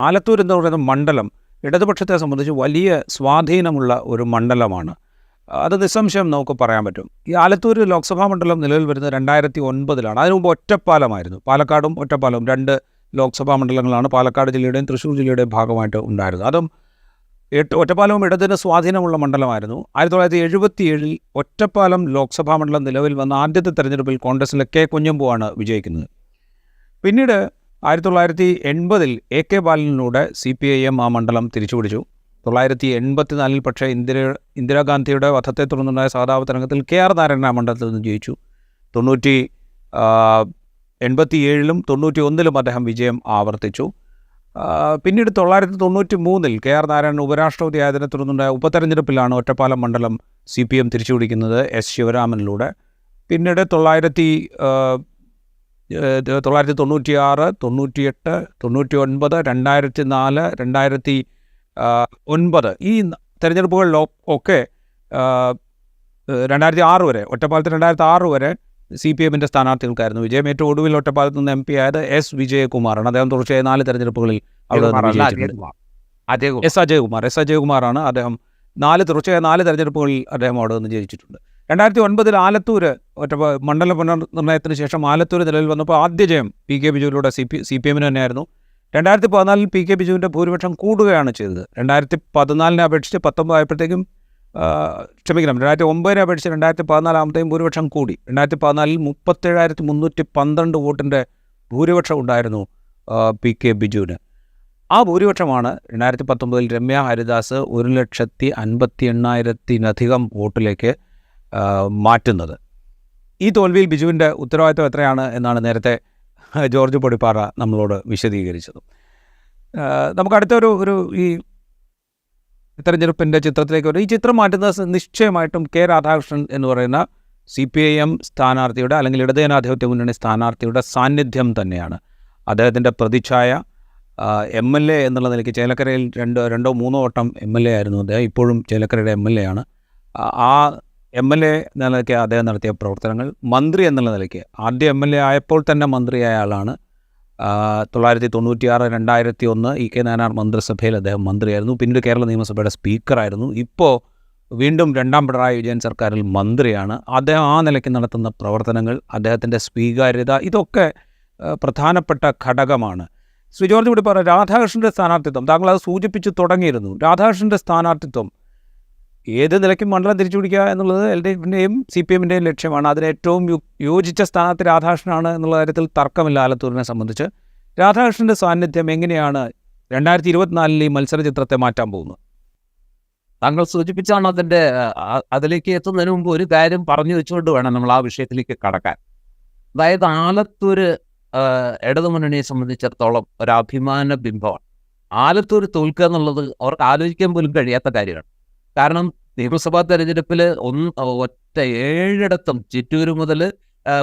ആലത്തൂർ എന്ന് പറയുന്ന മണ്ഡലം ഇടതുപക്ഷത്തെ സംബന്ധിച്ച് വലിയ സ്വാധീനമുള്ള ഒരു മണ്ഡലമാണ്. അത് നിസ്സംശയം നമുക്ക് പറയാൻ പറ്റും. ഈ ആലത്തൂർ ലോക്സഭാ മണ്ഡലം നിലവിൽ വരുന്നത് 2009 അതിനു മുമ്പ് ഒറ്റപ്പാലമായിരുന്നു. പാലക്കാടും ഒറ്റപ്പാലവും 2 ലോക്സഭാ മണ്ഡലങ്ങളാണ് പാലക്കാട് ജില്ലയുടെയും തൃശ്ശൂർ ജില്ലയുടെയും ഭാഗമായിട്ട് ഉണ്ടായിരുന്നത്. അതും ഒറ്റപ്പാലവും ഇടതിന് സ്വാധീനമുള്ള മണ്ഡലമായിരുന്നു. 1977 ഒറ്റപ്പാലം ലോക്സഭാ മണ്ഡലം നിലവിൽ വന്ന ആദ്യത്തെ തെരഞ്ഞെടുപ്പിൽ കോൺഗ്രസിലെ കെ കുഞ്ഞമ്പുവാണ് വിജയിക്കുന്നത്. പിന്നീട് 1980 AK ബാലനിലൂടെ CPIM ആ മണ്ഡലം തിരിച്ചുപിടിച്ചു. 1984 പക്ഷേ ഇന്ദിരാഗാന്ധിയുടെ വധത്തെ തുടർന്നുണ്ടായ സഹതാപ തരംഗത്തിൽ KR നാരായണൻ ആ മണ്ഡലത്തിൽ നിന്ന് ജയിച്ചു. 1987 91 അദ്ദേഹം വിജയം ആവർത്തിച്ചു. പിന്നീട് 1993 KR നാരായണൻ ഉപരാഷ്ട്രപതി ആയതിനെ തുടർന്നുണ്ടായ ഉപതെരഞ്ഞെടുപ്പിലാണ് ഒറ്റപ്പാലം മണ്ഡലം CPM തിരിച്ചുപിടിക്കുന്നത് S ശിവരാമനിലൂടെ. പിന്നീട് 1996, 98, 99, 2004, 2009 ഈ തെരഞ്ഞെടുപ്പുകളിലൊക്കെ 2006 വരെ ഒറ്റപ്പാലത്ത് 2006 വരെ CPMൻ്റെ സ്ഥാനാർത്ഥികൾക്കായിരുന്നു വിജയം. ഏറ്റവും ഒടുവിൽ ഒറ്റപ്പാലത്ത് നിന്ന് MP ആയത് S വിജയകുമാറാണ്. അദ്ദേഹം തുടർച്ചയായ 4 തെരഞ്ഞെടുപ്പുകളിൽ അവിടെ അജയകുമാറാണ്. അദ്ദേഹം തുടർച്ചയായ 4 തെരഞ്ഞെടുപ്പുകളിൽ അദ്ദേഹം അവിടെ നിന്ന് ജയിച്ചിട്ടുണ്ട്. 2009 ആലത്തൂർ മണ്ഡല പുനർനിർണയത്തിന് ശേഷം ആലത്തൂർ നിലവിൽ വന്നപ്പോൾ ആദ്യ ജയം PK ബിജുവിലൂടെ CPMന് തന്നെയായിരുന്നു. 2014 PK ബിജുവിൻ്റെ ഭൂരിപക്ഷം കൂടുകയാണ് ചെയ്തത്. 2014 അപേക്ഷിച്ച് 19 ആയപ്പോഴത്തേക്കും 2009 അപേക്ഷിച്ച് 2014 ഭൂരിപക്ഷം കൂടി. 2014 37,312 വോട്ടിൻ്റെ ഭൂരിപക്ഷം ഉണ്ടായിരുന്നു PK ബിജുവിന്. ആ ഭൂരിപക്ഷമാണ് 2019 രമ്യ ഹരിദാസ് 1,58,000 വോട്ടിലേക്ക് മാറ്റുന്നത്. ഈ തോൽവിയിൽ ബിജുവിൻ്റെ ഉത്തരവാദിത്വം എത്രയാണ് എന്നാണ് നേരത്തെ ജോർജ് പൊടിപ്പാറ നമ്മളോട് വിശദീകരിച്ചത്. നമുക്ക് അടുത്തൊരു ഈ തെരഞ്ഞെടുപ്പിൻ്റെ ചിത്രത്തിലേക്ക് ഈ ചിത്രം മാറ്റുന്നത് നിശ്ചയമായിട്ടും K രാധാകൃഷ്ണൻ എന്ന് പറയുന്ന CPIM സ്ഥാനാർത്ഥിയുടെ അല്ലെങ്കിൽ ഇടതുജനാധിപത്യ മുന്നണി സ്ഥാനാർത്ഥിയുടെ സാന്നിധ്യം തന്നെയാണ്. അദ്ദേഹത്തിൻ്റെ പ്രതിച്ഛായ MLA എന്നുള്ള നിലയ്ക്ക് ചേലക്കരയിൽ 2-3 വട്ടം MLA ആയിരുന്നു അദ്ദേഹം. ഇപ്പോഴും ചേലക്കരയുടെ MLA ആണ്. ആ MLA എന്ന നിലയ്ക്ക് അദ്ദേഹം നടത്തിയ പ്രവർത്തനങ്ങൾ, മന്ത്രി എന്നുള്ള നിലയ്ക്ക് ആദ്യ MLA ആയപ്പോൾ തന്നെ മന്ത്രിയായ ആളാണ്. 1996, 2001 EK നായനാർ മന്ത്രിസഭയിൽ അദ്ദേഹം മന്ത്രിയായിരുന്നു. പിന്നീട് കേരള നിയമസഭയുടെ സ്പീക്കറായിരുന്നു. ഇപ്പോൾ വീണ്ടും 2ാം പിണറായി വിജയൻ സർക്കാരിൽ മന്ത്രിയാണ്. അദ്ദേഹം ആ നിലയ്ക്ക് നടത്തുന്ന പ്രവർത്തനങ്ങൾ, അദ്ദേഹത്തിൻ്റെ സ്വീകാര്യത, ഇതൊക്കെ പ്രധാനപ്പെട്ട ഘടകമാണ്. ശ്രീ ജോർജ് കൂടി പറഞ്ഞ രാധാകൃഷ്ണൻ്റെ സ്ഥാനാർത്ഥിത്വം, താങ്കൾ അത് സൂചിപ്പിച്ച് തുടങ്ങിയിരുന്നു. രാധാകൃഷ്ണൻ്റെ സ്ഥാനാർത്ഥിത്വം ഏത് നിലയ്ക്കും മണ്ഡലം തിരിച്ചുപിടിക്കുക എന്നുള്ളത് LDFിൻ്റെയും CPMൻ്റെയും ലക്ഷ്യമാണ്. അതിന് ഏറ്റവും യോജിച്ച സ്ഥാനാർത്ഥി രാധാകൃഷ്ണനാണ് എന്നുള്ള കാര്യത്തിൽ തർക്കമില്ല. ആലത്തൂരിനെ സംബന്ധിച്ച് രാധാകൃഷ്ണൻ്റെ സാന്നിധ്യം എങ്ങനെയാണ് 2024 ഈ മത്സര ചിത്രത്തെ മാറ്റാൻ പോകുന്നത്? താങ്കൾ സൂചിപ്പിച്ചാണ് അതിലേക്ക് എത്തുന്നതിന് മുമ്പ് ഒരു കാര്യം പറഞ്ഞു വെച്ചുകൊണ്ട് വേണം നമ്മൾ ആ വിഷയത്തിലേക്ക് കടക്കാൻ. അതായത് ആലത്തൂർ ഇടതുമുന്നണിയെ സംബന്ധിച്ചിടത്തോളം ഒരു അഭിമാന ബിംബമാണ്. ആലത്തൂർ തോൽക്കുക എന്നുള്ളത് അവർക്ക് ആലോചിക്കാൻ പോലും കഴിയാത്ത കാര്യമാണ്. കാരണം നിയമസഭാ തെരഞ്ഞെടുപ്പിൽ 7 ചിറ്റൂർ മുതൽ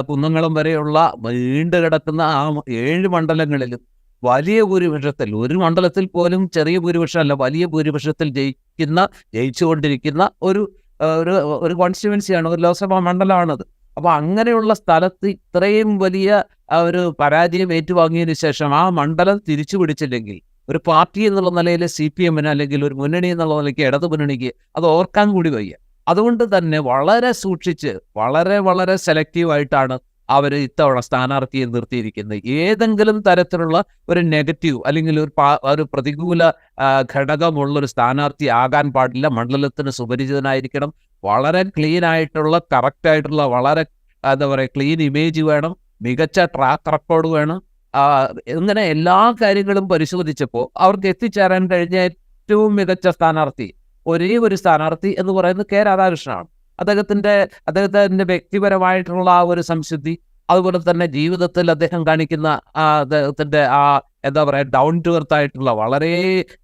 കുന്നംകുളം വരെയുള്ള നീണ്ടു കിടക്കുന്ന ആ 7 മണ്ഡലങ്ങളിലും വലിയ ഭൂരിപക്ഷത്തിൽ, ഒരു മണ്ഡലത്തിൽ പോലും ചെറിയ ഭൂരിപക്ഷമല്ല, വലിയ ഭൂരിപക്ഷത്തിൽ ജയിച്ചുകൊണ്ടിരിക്കുന്ന ഒരു കോൺസ്റ്റിറ്റ്യുവൻസിയാണ്, ഒരു ലോക്സഭാ മണ്ഡലമാണത്. അപ്പോൾ അങ്ങനെയുള്ള സ്ഥലത്ത് ഇത്രയും വലിയ ഒരു പരാജയം ഏറ്റുവാങ്ങിയതിനു ശേഷം ആ മണ്ഡലം തിരിച്ചു പിടിച്ചില്ലെങ്കിൽ ഒരു പാർട്ടി എന്നുള്ള നിലയിൽ CPMന് അല്ലെങ്കിൽ ഒരു മുന്നണി എന്നുള്ള നിലയ്ക്ക് ഇടതു മുന്നണിക്ക് അത് ഓർക്കാൻ കൂടി വയ്യ. അതുകൊണ്ട് തന്നെ വളരെ സൂക്ഷിച്ച് വളരെ സെലക്റ്റീവായിട്ടാണ് അവർ ഇത്തവണ സ്ഥാനാർത്ഥിയെ നിർത്തിയിരിക്കുന്നത്. ഏതെങ്കിലും തരത്തിലുള്ള ഒരു നെഗറ്റീവ് അല്ലെങ്കിൽ ഒരു പ്രതികൂല ഘടകമുള്ളൊരു സ്ഥാനാർത്ഥി ആകാൻ പാടില്ല. മണ്ഡലത്തിന് സുപരിചിതനായിരിക്കണം. വളരെ ക്ലീൻ ആയിട്ടുള്ള, കറക്റ്റായിട്ടുള്ള, വളരെ ക്ലീൻ ഇമേജ് വേണം. മികച്ച ട്രാക്ക് റെക്കോർഡ് വേണം. ഇങ്ങനെ എല്ലാ കാര്യങ്ങളും പരിശോധിച്ചപ്പോൾ അവർക്ക് എത്തിച്ചേരാൻ കഴിഞ്ഞ ഏറ്റവും മികച്ച സ്ഥാനാർത്ഥി, ഒരേ ഒരു സ്ഥാനാർത്ഥി എന്ന് പറയുന്നത് K രാധാകൃഷ്ണനാണ്. അദ്ദേഹത്തിന്റെ വ്യക്തിപരമായിട്ടുള്ള ആ ഒരു സംശുദ്ധി, അതുപോലെ തന്നെ ജീവിതത്തിൽ അദ്ദേഹം കാണിക്കുന്ന അദ്ദേഹത്തിന്റെ ഡൗൺ ടു എർത്ത് ആയിട്ടുള്ള വളരെ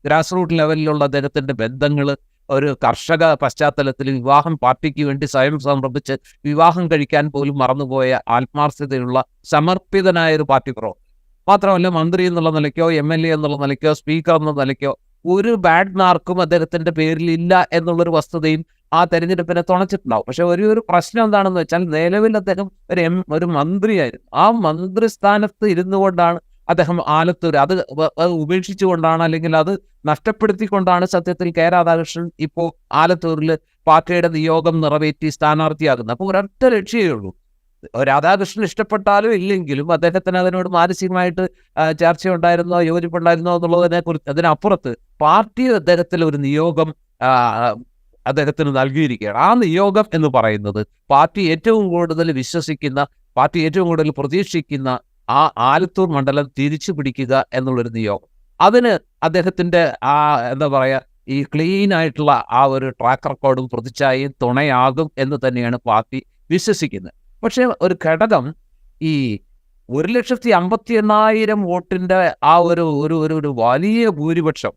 ഗ്രാസ് റൂട്ട് ലെവലിലുള്ള അദ്ദേഹത്തിന്റെ ബന്ധങ്ങൾ, ഒരു കർഷക പശ്ചാത്തലത്തിൽ വിവാഹം പാർട്ടിക്ക് വേണ്ടി സ്വയം സമർപ്പിച്ച് വിവാഹം കഴിക്കാൻ പോലും മറന്നുപോയ ആത്മാർത്ഥതയുള്ള സമർപ്പിതനായ ഒരു പാർട്ടി പ്രവർത്തകൻ. മാത്രമല്ല മന്ത്രി എന്നുള്ള നിലയ്ക്കോ MLA എന്നുള്ള നിലയ്ക്കോ സ്പീക്കർ എന്ന നിലയ്ക്കോ ഒരു ബാഡ് മാർക്കും അദ്ദേഹത്തിന്റെ പേരിൽ ഇല്ല എന്നുള്ളൊരു വസ്തുതയും ആ തെരഞ്ഞെടുപ്പിനെ തുണച്ചിട്ടുണ്ടാവും. പക്ഷെ ഒരു പ്രശ്നം എന്താണെന്ന് വെച്ചാൽ നിലവിൽ അദ്ദേഹം ഒരു മന്ത്രിയായിരുന്നു. ആ മന്ത്രിസ്ഥാനത്ത് ഇരുന്നു കൊണ്ടാണ് അദ്ദേഹം ആലത്തൂർ അത് ഉപേക്ഷിച്ചുകൊണ്ടാണ്, അല്ലെങ്കിൽ അത് നഷ്ടപ്പെടുത്തിക്കൊണ്ടാണ് സത്യത്തിൽ കെ രാധാകൃഷ്ണൻ ഇപ്പോൾ ആലത്തൂരിൽ പാർട്ടിയുടെ നിയോഗം നിറവേറ്റി സ്ഥാനാർത്ഥിയാകുന്നത്. അപ്പോൾ ഒരൊറ്റ ലക്ഷ്യമേ ഉള്ളൂ, രാധാകൃഷ്ണൻ ഇഷ്ടപ്പെട്ടാലും ഇല്ലെങ്കിലും അദ്ദേഹത്തിന് അതിനോട് മാനസികമായിട്ട് ചർച്ചയുണ്ടായിരുന്നോ യോജിപ്പുണ്ടായിരുന്നോ എന്നുള്ളതിനെ കുറിച്ച്, അതിനപ്പുറത്ത് പാർട്ടി അദ്ദേഹത്തിൽ ഒരു നിയോഗം അദ്ദേഹത്തിന് നൽകിയിരിക്കുകയാണ്. ആ നിയോഗം എന്ന് പറയുന്നത് പാർട്ടി ഏറ്റവും കൂടുതൽ വിശ്വസിക്കുന്ന, പാർട്ടി ഏറ്റവും കൂടുതൽ പ്രതീക്ഷിക്കുന്ന ആ ആലത്തൂർ മണ്ഡലം തിരിച്ചു പിടിക്കുക എന്നുള്ളൊരു നിയോഗം. അതിന് അദ്ദേഹത്തിന്റെ എന്താ പറയുക, ഈ ക്ലീൻ ആയിട്ടുള്ള ആ ഒരു ട്രാക്ക് റെക്കോർഡും പ്രതിച്ഛായയും തുണയാകും എന്ന് തന്നെയാണ് പാർട്ടി വിശ്വസിക്കുന്നത്. പക്ഷേ ഒരു ഘടകം, ഈ 1,58,000 വോട്ടിന്റെ ആ ഒരു വലിയ ഭൂരിപക്ഷം,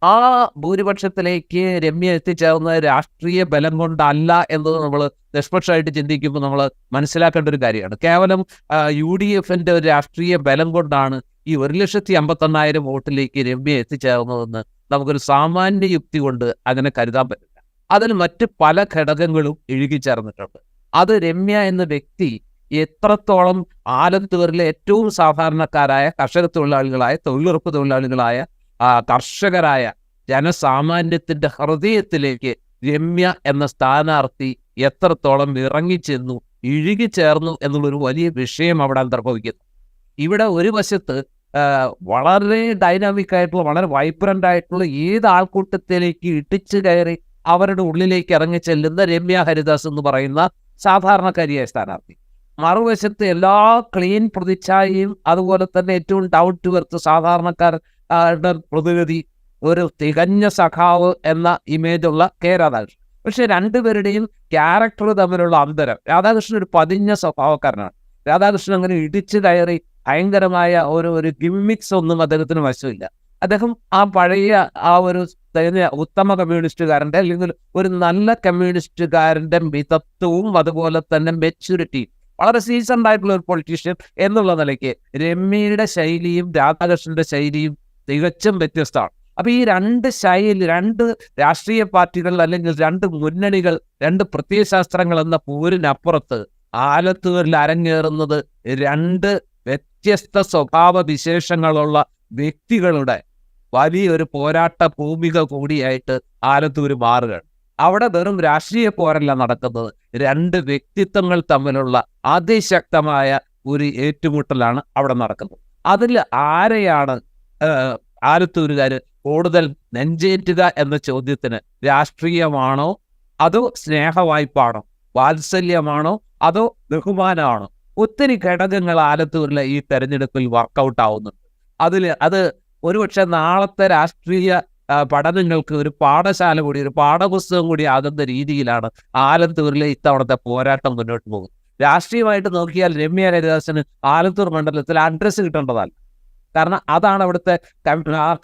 ആ ഭൂരിപക്ഷത്തിലേക്ക് രമ്യ എത്തിച്ചേർന്ന രാഷ്ട്രീയ ബലം കൊണ്ടല്ല എന്നത് നമ്മൾ നിഷ്പക്ഷമായിട്ട് ചിന്തിക്കുമ്പോൾ നമ്മൾ മനസ്സിലാക്കേണ്ട ഒരു കാര്യമാണ്. കേവലം UDFന്റെ ഒരു രാഷ്ട്രീയ ബലം കൊണ്ടാണ് ഈ 1,58,000 വോട്ടിലേക്ക് രമ്യ എത്തിച്ചേർന്നതെന്ന് നമുക്കൊരു സാമാന്യ യുക്തി കൊണ്ട് അങ്ങനെ കരുതാൻ പറ്റില്ല. അതിൽ മറ്റ് പല ഘടകങ്ങളും ഇഴുകിച്ചേർന്നിട്ടുണ്ട്. അത് രമ്യ എന്ന വ്യക്തി എത്രത്തോളം ആലത്തൂരിലെ ഏറ്റവും സാധാരണക്കാരായ കർഷക തൊഴിലാളികളായ, തൊഴിലുറപ്പ് തൊഴിലാളികളായ, കർഷകരായ ജനസാമാന്യത്തിന്റെ ഹൃദയത്തിലേക്ക് രമ്യ എന്ന സ്ഥാനാർത്ഥി എത്രത്തോളം ഇറങ്ങിച്ചെന്നു, ഇഴുകിച്ചേർന്നു എന്നുള്ളൊരു വലിയ വിഷയം അവിടെ അന്തർഭവിക്കുന്നു. ഇവിടെ ഒരു വശത്ത് വളരെ ഡൈനാമിക് ആയിട്ടുള്ള, വളരെ വൈബ്രന്റ് ആയിട്ടുള്ള ഏത് ആൾക്കൂട്ടത്തിലേക്ക് ഇടിച്ചു കയറി അവരുടെ ഉള്ളിലേക്ക് ഇറങ്ങി ചെല്ലുന്ന രമ്യ ഹരിദാസ് എന്ന് പറയുന്ന സാധാരണക്കാരിയായ സ്ഥാനാർത്ഥി, മറുവശത്ത് എല്ലാ ക്ലീൻ പ്രതിച്ഛായയും അതുപോലെ തന്നെ ഏറ്റവും ഡൗൺ ടു എർത്ത് സാധാരണക്കാരുടെ പ്രതിനിധി, ഒരു തികഞ്ഞ സഖാവ് എന്ന ഇമേജുള്ള കെ രാധാകൃഷ്ണൻ. പക്ഷെ രണ്ടുപേരുടെയും ക്യാരക്ടർ തമ്മിലുള്ള അന്തരം, രാധാകൃഷ്ണൻ ഒരു പതിഞ്ഞ സ്വഭാവക്കാരനാണ്. രാധാകൃഷ്ണൻ അങ്ങനെ ഇടിച്ചു കയറി ഭയങ്കരമായ ഒരു ഗിമ്മിക്സ് ഒന്നും അദ്ദേഹത്തിന് വശമില്ല. അദ്ദേഹം ആ പഴയ ആ ഒരു ഉത്തമ കമ്മ്യൂണിസ്റ്റുകാരൻ്റെ, അല്ലെങ്കിൽ ഒരു നല്ല കമ്മ്യൂണിസ്റ്റുകാരൻ്റെ മിതത്വവും അതുപോലെ തന്നെ മെച്യൂരിറ്റിയും, വളരെ സീസൺഡ് ആയിട്ടുള്ള ഒരു പൊളിറ്റീഷ്യൻ എന്നുള്ള നിലയ്ക്ക് രമ്യയുടെ ശൈലിയും രാധാകൃഷ്ണന്റെ ശൈലിയും തികച്ചും വ്യത്യസ്തമാണ്. അപ്പൊ ഈ രണ്ട് ശൈലി, രണ്ട് രാഷ്ട്രീയ പാർട്ടികൾ അല്ലെങ്കിൽ രണ്ട് മുന്നണികൾ, രണ്ട് പ്രത്യയശാസ്ത്രങ്ങൾ എന്ന പോരിനപ്പുറത്ത് ആലത്തൂരിൽ അരങ്ങേറുന്നത് രണ്ട് വ്യത്യസ്ത സ്വഭാവ വിശേഷങ്ങളുള്ള വ്യക്തികളുടെ വലിയൊരു പോരാട്ട ഭൂമിക കൂടിയായിട്ട് ആലത്തൂർ മാറുകയാണ്. അവിടെ വെറും രാഷ്ട്രീയ പോരല്ല നടക്കുന്നത്, രണ്ട് വ്യക്തിത്വങ്ങൾ തമ്മിലുള്ള അതിശക്തമായ ഒരു ഏറ്റുമുട്ടലാണ് അവിടെ നടക്കുന്നത്. അതിൽ ആരെയാണ് ആലത്തൂരുകാർ കൂടുതൽ നെഞ്ചേറ്റുക എന്ന ചോദ്യത്തിന് രാഷ്ട്രീയമാണോ അതോ സ്നേഹവായ്പാണോ, വാത്സല്യമാണോ അതോ ബഹുമാനമാണോ, ഒത്തിരി ഘടകങ്ങൾ ആലത്തൂരിലെ ഈ തെരഞ്ഞെടുപ്പിൽ വർക്കൗട്ട് ആവുന്നുണ്ട്. അത് ഒരുപക്ഷെ നാളത്തെ രാഷ്ട്രീയ പഠനങ്ങൾക്ക് ഒരു പാഠശാല കൂടി, ഒരു പാഠപുസ്തകം കൂടി ആകുന്ന രീതിയിലാണ് ആലത്തൂരിലെ ഇത്തവണത്തെ പോരാട്ടം മുന്നോട്ട് പോകുന്നത്. രാഷ്ട്രീയമായിട്ട് നോക്കിയാൽ രമ്യ ഹരിദാസിന് ആലത്തൂർ മണ്ഡലത്തിൽ അഡ്രസ്സ് കിട്ടേണ്ടതല്ല. കാരണം അതാണ് അവിടുത്തെ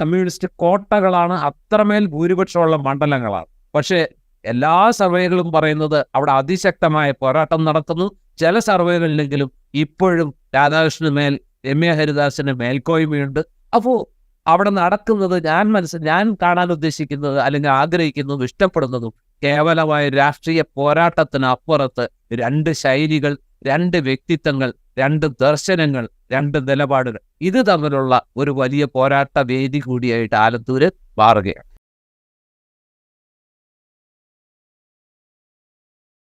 കമ്മ്യൂണിസ്റ്റ് കോട്ടകളാണ്, അത്രമേൽ ഭൂരിപക്ഷമുള്ള മണ്ഡലങ്ങളാണ്. പക്ഷേ എല്ലാ സർവേകളും പറയുന്നത് അവിടെ അതിശക്തമായ പോരാട്ടം നടക്കുന്നു. ചില സർവേകളിലെങ്കിലും ഇപ്പോഴും രാധാകൃഷ്ണന് മേൽ രമ്യ ഹരിദാസിന് മേൽക്കോയ്മയുണ്ട്. അപ്പോൾ അവിടെ നടക്കുന്നത് ഞാൻ കാണാൻ ഉദ്ദേശിക്കുന്നത്, അല്ലെങ്കിൽ ആഗ്രഹിക്കുന്നതും ഇഷ്ടപ്പെടുന്നതും കേവലമായ രാഷ്ട്രീയ പോരാട്ടത്തിന് അപ്പുറത്ത് രണ്ട് ശൈലികൾ, രണ്ട് വ്യക്തിത്വങ്ങൾ, രണ്ട് ദർശനങ്ങൾ, രണ്ട് നിലപാടുകൾ, ഇത് തമ്മിലുള്ള ഒരു വലിയ പോരാട്ട വേദി കൂടിയായിട്ട് ആലത്തൂര് മാറുകയാണ്.